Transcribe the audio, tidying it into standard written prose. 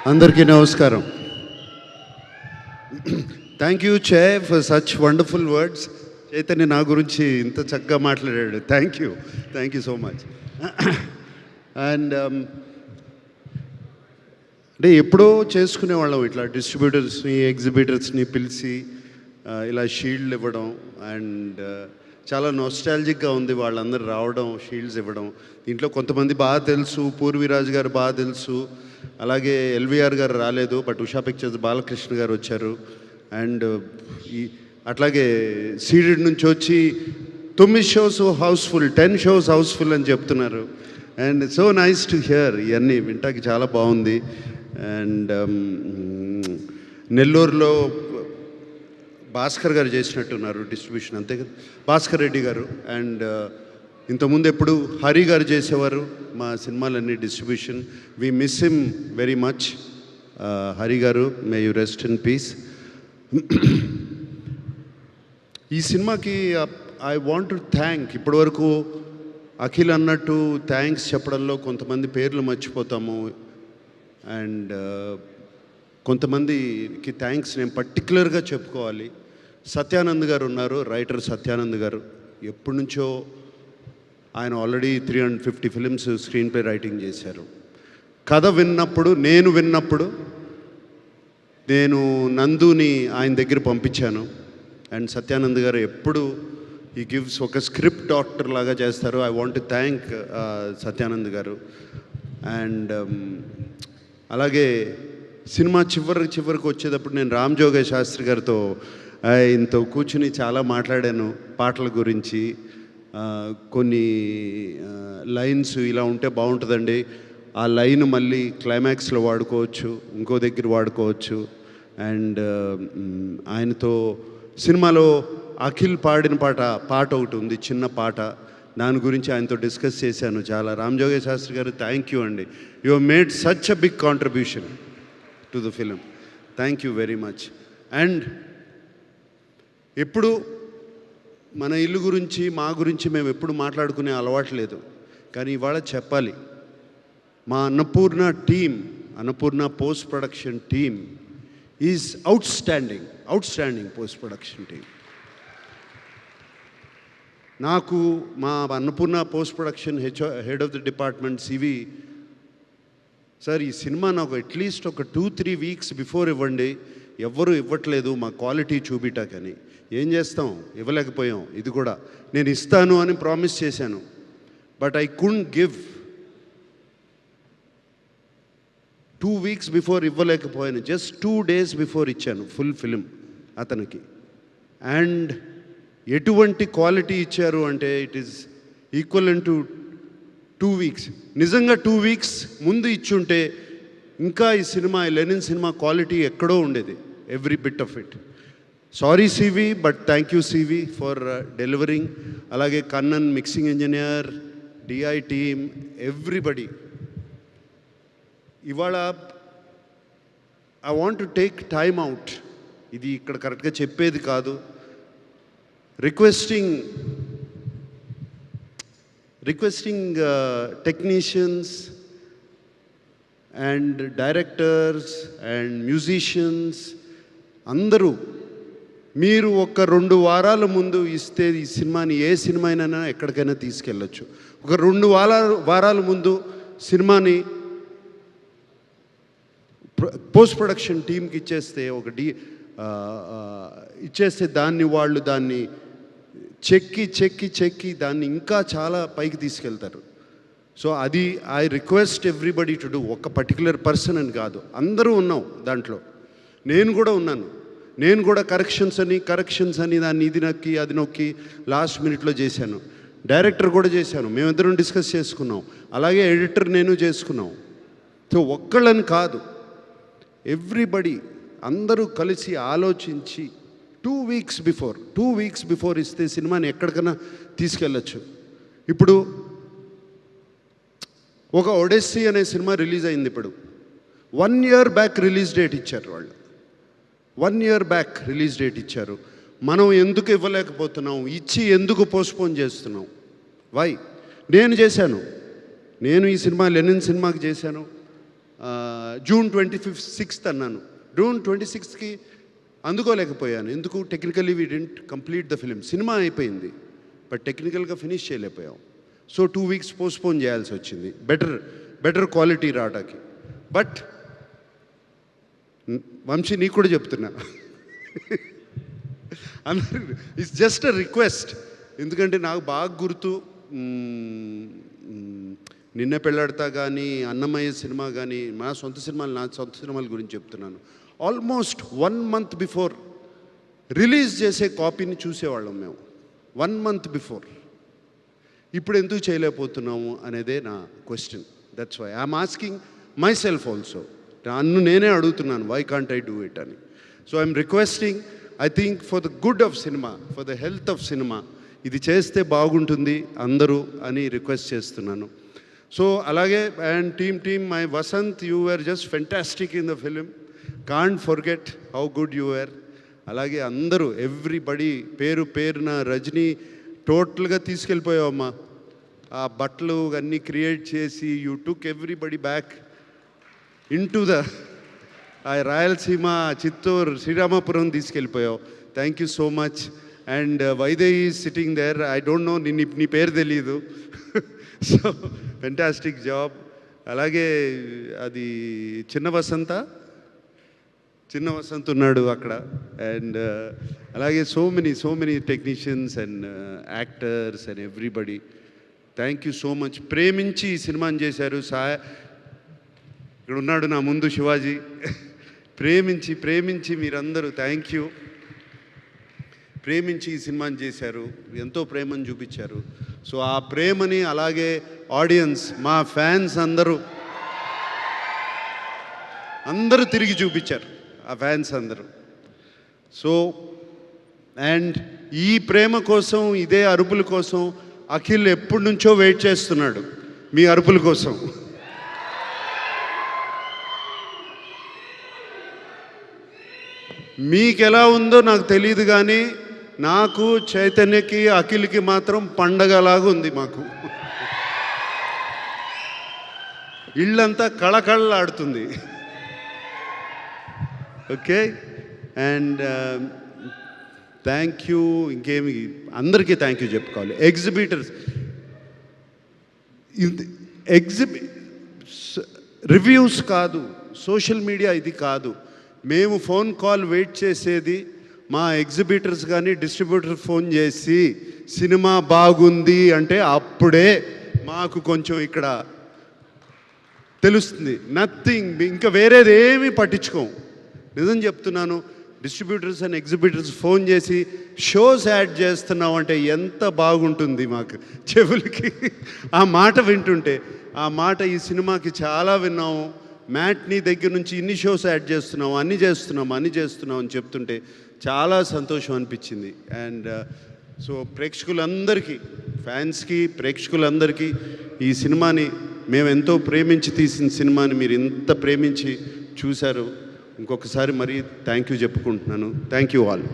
అందరికీ నమస్కారం. Thank you చే for such wonderful words. Chaitanya నా గురించి ఇంత చక్కగా మాట్లాడాడు. Thank you so much. And అంటే ఎప్పుడో చేసుకునేవాళ్ళం ఇట్లా డిస్ట్రిబ్యూటర్స్ని ఎగ్జిబిటర్స్ని పిలిచి ఇలా షీల్డ్లు ఇవ్వడం. అండ్ చాలా నోస్టాలజిక్గా ఉంది వాళ్ళందరూ రావడం, షీల్డ్స్ ఇవ్వడం. దీంట్లో కొంతమంది బాగా తెలుసు, పూర్వీరాజు గారు బాగా తెలుసు, అలాగే ఎల్వీఆర్ గారు రాలేదు, బట్ ఉషా పిక్చర్స్ బాలకృష్ణ గారు వచ్చారు. అండ్ అట్లాగే సీడెడ్ నుంచి వచ్చి 9 షోస్ హౌస్ఫుల్, 10 షోస్ హౌస్ఫుల్ అని చెప్తున్నారు. And so nice to hear. ఇవన్నీ వింటాకి చాలా బాగుంది. అండ్ నెల్లూరులో భాస్కర్ గారు చేసినట్టున్నారు డిస్ట్రిబ్యూషన్, అంతే కదా, భాస్కర్ రెడ్డి గారు. అండ్ ఇంతకుముందు ఎప్పుడు హరి గారు చేసేవారు మా సినిమాలన్నీ distribution. We miss him very much. Hari garu, may you rest in peace. ఈ సినిమాకి ఐ వాంట్ టు థ్యాంక్, ఇప్పటివరకు అఖిల్ అన్నట్టు థ్యాంక్స్ చెప్పడంలో కొంతమంది పేర్లు మర్చిపోతాము. అండ్ కొంతమందికి థ్యాంక్స్ నేను పర్టికులర్గా చెప్పుకోవాలి. సత్యానంద్ గారు ఉన్నారు, రైటర్ సత్యానంద్ గారు. ఎప్పటి నుంచో ఆయన already 350 films screen play writing చేశారు. కథ విన్నప్పుడు, నేను నందుని ఆయన దగ్గర పంపించాను. అండ్ సత్యానంద్ గారు ఎప్పుడు ఈ గివ్స్ ఒక స్క్రిప్ట్ డాక్టర్ లాగా చేస్తారు. I want to thank Satyanand గారు. అండ్ అలాగే సినిమా చివరికి వచ్చేటప్పుడు నేను రామ్ జోగయ్య శాస్త్రి గారితో ఇంత కూర్చుని చాలా మాట్లాడాను పాటల గురించి. కొన్ని లైన్స్ ఇలా ఉంటే బాగుంటుందండి, ఆ లైన్ మళ్ళీ క్లైమాక్స్లో వాడుకోవచ్చు, ఇంకో దగ్గర వాడుకోవచ్చు. అండ్ ఆయనతో సినిమాలో అఖిల్ పాడిన పాట ఒకటి ఉంది, చిన్న పాట, దాని గురించి ఆయనతో డిస్కస్ చేశాను చాలా. రామ్ జోగయ్య శాస్త్రి గారు, థ్యాంక్ యూ అండి. You have made such a big contribution to the film. Thank you very much. And ఎప్పుడు మన ఇల్లు గురించి, మా గురించి మేము ఎప్పుడు మాట్లాడుకునే అలవాటు లేదు, కానీ ఇవాళ చెప్పాలి. మా Annapurna post production team is outstanding post production team. నాకు మా Annapurna post production head of the department CV sir, ఈ సినిమా నాకు అట్లీస్ట్ ఒక 2-3 వీక్స్ బిఫోర్ ఇవ్వండి, ఎవ్వరూ ఇవ్వట్లేదు మా క్వాలిటీ చూపిటాకని. ఏం చేస్తాం, ఇవ్వలేకపోయాం. ఇది కూడా నేను ఇస్తాను అని ప్రామిస్ చేశాను, but I couldn't give. 2 weeks before ఇవ్వలేకపోయాను, జస్ట్ 2 డేస్ బిఫోర్ ఇచ్చాను ఫుల్ ఫిలిం అతనికి. అండ్ ఎటువంటి క్వాలిటీ ఇచ్చారు అంటే it is equal to 2 weeks. నిజంగా 2 వీక్స్ ముందు ఇచ్చుంటే ఇంకా ఈ సినిమా, లెనిన్ సినిమా క్వాలిటీ ఎక్కడో ఉండేది, every bit of it. Sorry CV, but thank you CV for delivering. అలాగే Kannan mixing engineer, DI team, everybody. ఇవాళ I want to take time out, ఇది ఇక్కడ కరెక్ట్గా చెప్పేది కాదు, requesting technicians and directors and musicians అందరూ, మీరు ఒక 2 వారాల ముందు ఇస్తే ఈ సినిమాని, ఏ సినిమా అయినా ఎక్కడికైనా తీసుకెళ్ళచ్చు. ఒక 2 వారాల ముందు సినిమాని పోస్ట్ ప్రొడక్షన్ టీంకి ఇచ్చేస్తే, ఇచ్చేస్తే వాళ్ళు దాన్ని చెక్కి దాన్ని ఇంకా చాలా పైకి తీసుకెళ్తారు. సో అది I request everybody to do. ఒక పర్టికులర్ పర్సన్ అని కాదు, అందరూ ఉన్నాం దాంట్లో. నేను కూడా ఉన్నాను. నేను కూడా కరెక్షన్స్ అని దాన్ని ఇది నొక్కి అది నొక్కి లాస్ట్ మినిట్లో చేశాను. డైరెక్టర్ కూడా చేశాను, మేమిద్దరం డిస్కస్ చేసుకున్నాం. అలాగే ఎడిటర్ నేను చేసుకున్నాం. సో ఒక్కళ్ళని కాదు, ఎవ్రీబడి అందరూ కలిసి ఆలోచించి 2 వీక్స్ బిఫోర్ ఇస్తే సినిమాని ఎక్కడికైనా తీసుకెళ్ళచ్చు. ఇప్పుడు ఒక ఒడెస్సీ అనే సినిమా రిలీజ్ అయింది. ఇప్పుడు 1 year బ్యాక్ రిలీజ్ డేట్ ఇచ్చారు వాళ్ళు. 1 year బ్యాక్ రిలీజ్ డేట్ ఇచ్చారు. మనం ఎందుకు ఇవ్వలేకపోతున్నాం, ఇచ్చి ఎందుకు పోస్ట్పోన్ చేస్తున్నాం? వై? నేను చేశాను, నేను ఈ సినిమా లెనిన్ సినిమాకి చేశాను, జూన్ 26th అన్నాను. జూన్ 26కి అందుకోలేకపోయాను. ఎందుకు? Technically we didn't complete the film. Cinema అయిపోయింది, బట్ టెక్నికల్గా ఫినిష్ చేయలేకపోయాం. సో 2 weeks పోస్ట్పోన్ చేయాల్సి వచ్చింది, బెటర్ క్వాలిటీ రావడానికి. బట్ వంశీ, నీకు కూడా చెప్తున్నా, అందరూ ఇట్స్ జస్ట్ అ రిక్వెస్ట్. ఎందుకంటే నాకు బాగా గుర్తు, నిన్న పెళ్ళాడతా కానీ, అన్నమయ్య సినిమా కానీ, నా సొంత సినిమాల గురించి చెప్తున్నాను. ఆల్మోస్ట్ 1 month బిఫోర్ రిలీజ్ చేసే కాపీని చూసేవాళ్ళం మేము, 1 month బిఫోర్. ఇప్పుడు ఎందుకు చేయలేకపోతున్నాము అనేదే నా question. That's why I'm asking myself also. నన్ను నేనే అడుగుతున్నాను, why can't I do it అని. So I'm requesting, I think for the good of cinema, for the health of cinema, ఇది చేస్తే బాగుంటుంది అందరూ అని రిక్వెస్ట్ చేస్తున్నాను. సో అలాగే, and team my Vasanth, you were just fantastic in the film. Can't forget how good you were. అలాగే అందరూ, everybody, పేరున రజనీ టోటల్గా తీసుకెళ్ళిపోయావమ్మా. ఆ బట్టలు అన్నీ క్రియేట్ చేసి you took everybody back into the Rayalaseema, Chittoor, Sriramapuram తీసుకెళ్ళిపోయావు. Thank you so much. And Vaidehi sitting there, I don't know, నీ పేరు తెలీదు. So fantastic job. అలాగే అది చిన్న వసంత్ ఉన్నాడు అక్కడ. అండ్ అలాగే so many technicians and actors and everybody, thank you so much. ప్రేమించి ఈ సినిమాని చేశారు. ఇక్కడ ఉన్నాడు నా ముందు శివాజీ. ప్రేమించి మీరందరూ థ్యాంక్ యూ. ప్రేమించి ఈ సినిమాని చేశారు, ఎంతో ప్రేమను చూపించారు. సో ఆ ప్రేమని అలాగే ఆడియన్స్, మా ఫ్యాన్స్ అందరూ తిరిగి చూపించారు, ఆ ఫ్యాన్స్ అందరూ. సో అండ్ ఈ ప్రేమ కోసం, ఇదే అరుపుల కోసం అఖిల్ ఎప్పటి నుంచో వెయిట్ చేస్తున్నాడు, మీ అరుపుల కోసం. మీకు ఎలా ఉందో నాకు తెలియదు, కానీ నాకు, చైతన్యకి, అఖిల్కి మాత్రం పండగలాగా ఉంది మాకు. ఇళ్ళంతా కళకళలాడుతుంది. Okay, and thank you. ఇంకేమి, అందరికీ థ్యాంక్ యూ చెప్పుకోవాలి. ఎగ్జిబిటర్స్, రివ్యూస్ కాదు, సోషల్ మీడియా ఇది కాదు. మేము ఫోన్ కాల్ వెయిట్ చేసేది మా ఎగ్జిబిటర్స్ కానీ డిస్ట్రిబ్యూటర్ ఫోన్ చేసి సినిమా బాగుంది అంటే అప్పుడే మాకు కొంచెం ఇక్కడ తెలుస్తుంది. నథింగ్, ఇంకా వేరేది ఏమీ పట్టించుకోం. నిజం చెప్తున్నాను. డిస్ట్రిబ్యూటర్స్ అండ్ ఎగ్జిబిటర్స్ ఫోన్ చేసి షోస్ యాడ్ చేస్తున్నాం అంటే ఎంత బాగుంటుంది మాకు చెవులకి. ఆ మాట వింటుంటే, ఆ మాట ఈ సినిమాకి చాలా విన్నాము. మ్యాట్నీ దగ్గర నుంచి ఇన్ని షోస్ యాడ్ చేస్తున్నాం, అన్ని చేస్తున్నాం అని చెప్తుంటే చాలా సంతోషం అనిపించింది. అండ్ సో ప్రేక్షకులందరికీ, ఫ్యాన్స్కి, ప్రేక్షకులందరికీ ఈ సినిమాని, మేము ఎంతో ప్రేమించి తీసిన సినిమాని మీరు ఇంత ప్రేమించి చూశారు. ఇంకొకసారి మరీ థ్యాంక్ యూ చెప్పుకుంటున్నాను. Thank you all.